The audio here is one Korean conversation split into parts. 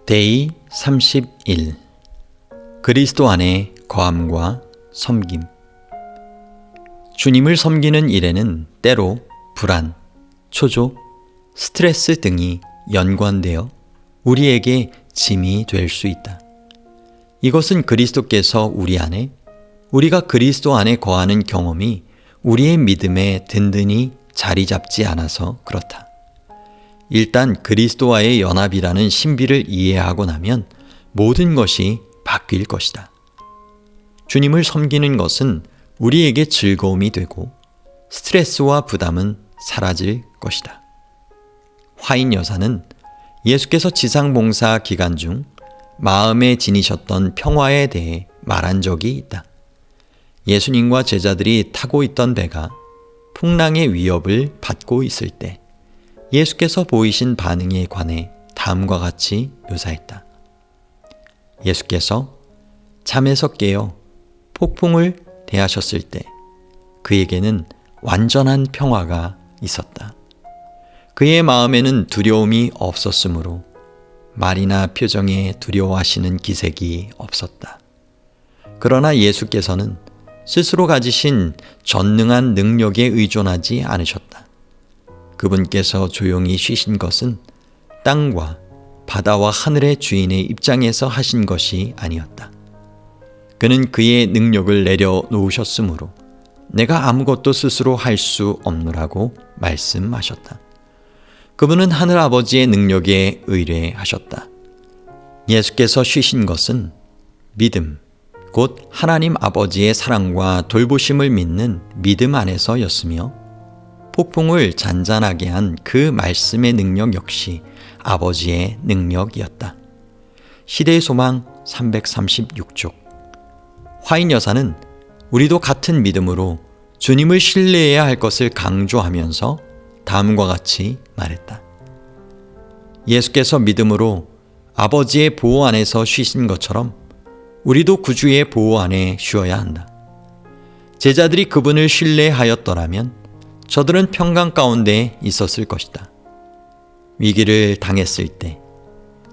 데이 31 그리스도 안에 거함과 섬김. 주님을 섬기는 일에는 때로 불안, 초조, 스트레스 등이 연관되어 우리에게 짐이 될 수 있다. 이것은 그리스도께서 우리 안에, 우리가 그리스도 안에 거하는 경험이 우리의 믿음에 든든히 자리 잡지 않아서 그렇다. 일단 그리스도와의 연합이라는 신비를 이해하고 나면 모든 것이 바뀔 것이다. 주님을 섬기는 것은 우리에게 즐거움이 되고 스트레스와 부담은 사라질 것이다. 화인 여사는 예수께서 지상봉사 기간 중 마음에 지니셨던 평화에 대해 말한 적이 있다. 예수님과 제자들이 타고 있던 배가 풍랑의 위협을 받고 있을 때 예수께서 보이신 반응에 관해 다음과 같이 묘사했다. 예수께서 잠에서 깨어 폭풍을 대하셨을 때 그에게는 완전한 평화가 있었다. 그의 마음에는 두려움이 없었으므로 말이나 표정에 두려워하시는 기색이 없었다. 그러나 예수께서는 스스로 가지신 전능한 능력에 의존하지 않으셨다. 그분께서 조용히 쉬신 것은 땅과 바다와 하늘의 주인의 입장에서 하신 것이 아니었다. 그는 그의 능력을 내려놓으셨으므로 내가 아무것도 스스로 할 수 없노라고 말씀하셨다. 그분은 하늘 아버지의 능력에 의뢰하셨다. 예수께서 쉬신 것은 믿음, 곧 하나님 아버지의 사랑과 돌보심을 믿는 믿음 안에서였으며 폭풍을 잔잔하게 한 그 말씀의 능력 역시 아버지의 능력이었다. 시대의 소망 336쪽. 화인 여사는 우리도 같은 믿음으로 주님을 신뢰해야 할 것을 강조하면서 다음과 같이 말했다. 예수께서 믿음으로 아버지의 보호 안에서 쉬신 것처럼 우리도 구주의 보호 안에 쉬어야 한다. 제자들이 그분을 신뢰하였더라면 저들은 평강 가운데 있었을 것이다. 위기를 당했을 때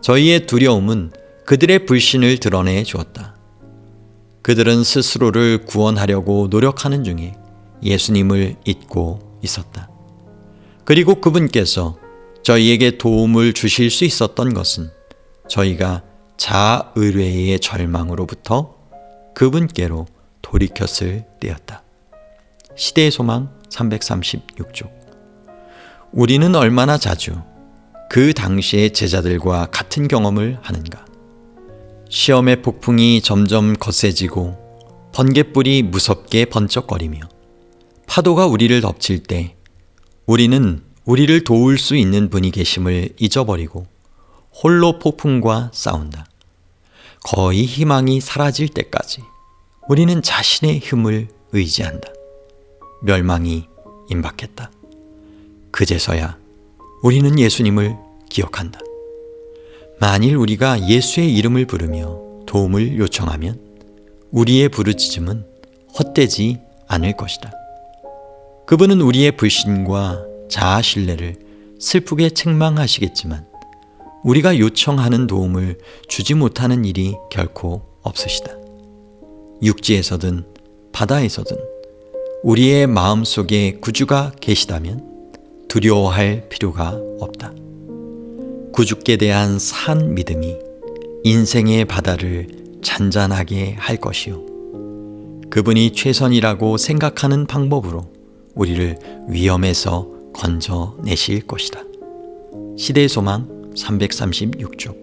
저희의 두려움은 그들의 불신을 드러내 주었다. 그들은 스스로를 구원하려고 노력하는 중에 예수님을 잊고 있었다. 그리고 그분께서 저희에게 도움을 주실 수 있었던 것은 저희가 자아 의뢰의 절망으로부터 그분께로 돌이켰을 때였다. 시대의 소망 336쪽. 우리는 얼마나 자주 그 당시의 제자들과 같은 경험을 하는가? 시험의 폭풍이 점점 거세지고 번갯불이 무섭게 번쩍거리며 파도가 우리를 덮칠 때 우리는 우리를 도울 수 있는 분이 계심을 잊어버리고 홀로 폭풍과 싸운다. 거의 희망이 사라질 때까지 우리는 자신의 힘을 의지한다. 멸망이 임박했다. 그제서야 우리는 예수님을 기억한다. 만일 우리가 예수의 이름을 부르며 도움을 요청하면 우리의 부르짖음은 헛되지 않을 것이다. 그분은 우리의 불신과 자아 신뢰를 슬프게 책망하시겠지만 우리가 요청하는 도움을 주지 못하는 일이 결코 없으시다. 육지에서든 바다에서든 우리의 마음속에 구주가 계시다면 두려워할 필요가 없다. 구주께 대한 산 믿음이 인생의 바다를 잔잔하게 할 것이요. 그분이 최선이라고 생각하는 방법으로 우리를 위험에서 건져내실 것이다. 시대의 소망 336쪽.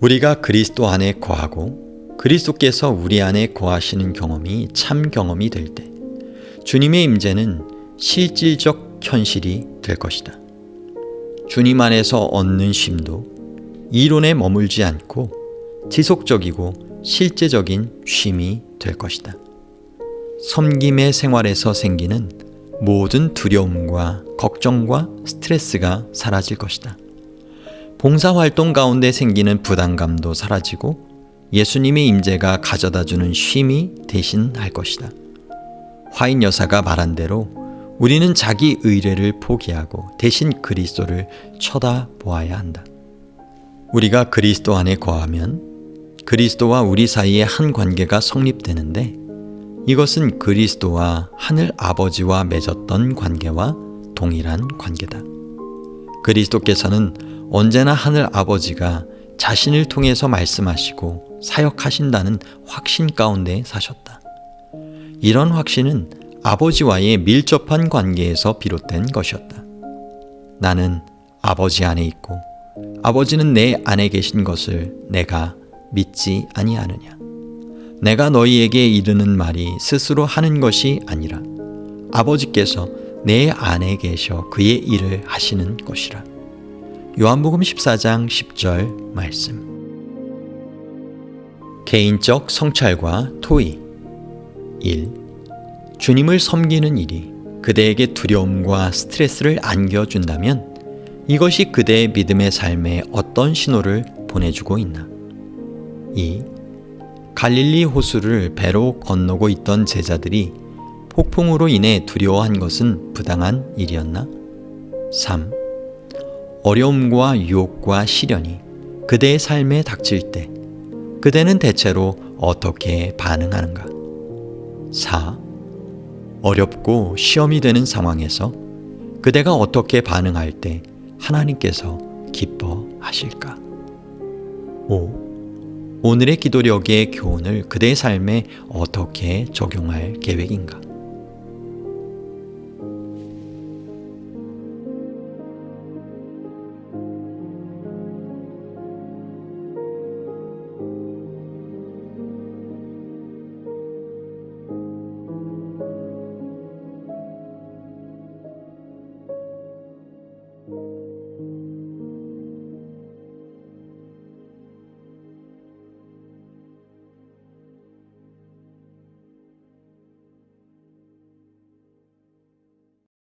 우리가 그리스도 안에 거하고 그리스도께서 우리 안에 거하시는 경험이 참 경험이 될 때 주님의 임재는 실질적 현실이 될 것이다. 주님 안에서 얻는 쉼도 이론에 머물지 않고 지속적이고 실제적인 쉼이 될 것이다. 섬김의 생활에서 생기는 모든 두려움과 걱정과 스트레스가 사라질 것이다. 봉사활동 가운데 생기는 부담감도 사라지고 예수님의 임재가 가져다주는 쉼이 대신할 것이다. 화인 여사가 말한 대로 우리는 자기 의뢰를 포기하고 대신 그리스도를 쳐다보아야 한다. 우리가 그리스도 안에 거하면 그리스도와 우리 사이의 한 관계가 성립되는데 이것은 그리스도와 하늘 아버지와 맺었던 관계와 동일한 관계다. 그리스도께서는 언제나 하늘 아버지가 자신을 통해서 말씀하시고 사역하신다는 확신 가운데 사셨다. 이런 확신은 아버지와의 밀접한 관계에서 비롯된 것이었다. 나는 아버지 안에 있고 아버지는 내 안에 계신 것을 내가 믿지 아니하느냐. 내가 너희에게 이르는 말이 스스로 하는 것이 아니라 아버지께서 내 안에 계셔 그의 일을 하시는 것이라. 요한복음 14장 10절 말씀. 개인적 성찰과 토의. 1. 주님을 섬기는 일이 그대에게 두려움과 스트레스를 안겨준다면 이것이 그대의 믿음의 삶에 어떤 신호를 보내주고 있나? 2. 갈릴리 호수를 배로 건너고 있던 제자들이 폭풍으로 인해 두려워한 것은 부당한 일이었나? 3. 어려움과 유혹과 시련이 그대의 삶에 닥칠 때 그대는 대체로 어떻게 반응하는가? 4. 어렵고 시험이 되는 상황에서 그대가 어떻게 반응할 때 하나님께서 기뻐하실까? 5. 오늘의 기도력의 교훈을 그대의 삶에 어떻게 적용할 계획인가?